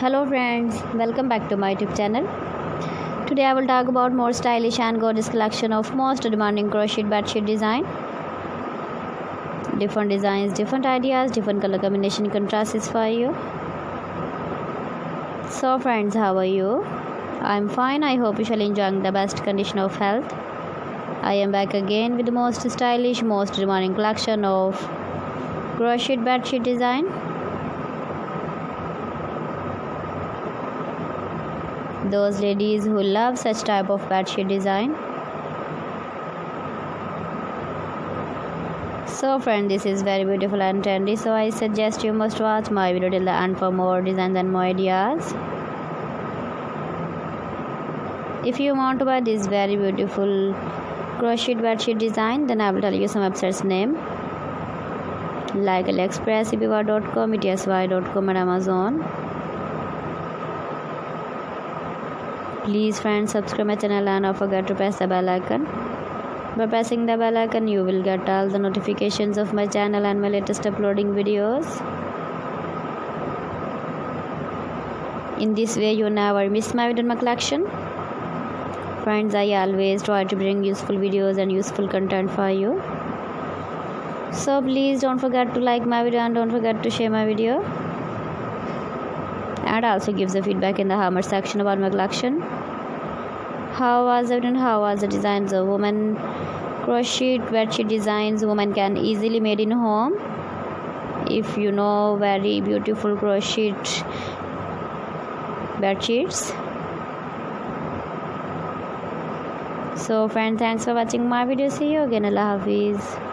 Hello friends, welcome back to my YouTube channel. Today I will talk about more stylish and gorgeous collection of most demanding crochet bedsheet design. Different designs, different ideas, different color combination contrasts for you. So friends, how are you? I'm fine. I hope you shall enjoying the best condition of health. I am back again with the most stylish, most demanding collection of crochet bedsheet design. Those ladies who love such type of bedsheet design. So friend, this is very beautiful and trendy, so I suggest you must watch my video till the end for more designs and more ideas. If you want to buy this very beautiful crochet bedsheet design, then I will tell you some websites name like AliExpress, eBay.com, ETSY.com and Amazon. Please friends, subscribe my channel and don't forget to press the bell icon. By pressing the bell icon, you will get all the notifications of my channel and my latest uploading videos. In this way, you never miss my video in my collection. Friends, I always try to bring useful videos and useful content for you. So please don't forget to like my video and don't forget to share my video. And also gives the feedback in the comment section about my collection. How was it and how was the designs of women crochet bedsheet designs women can easily made in home. If you know very beautiful crochet bedsheets. So friends, thanks for watching my video. See you again. Allah Hafiz.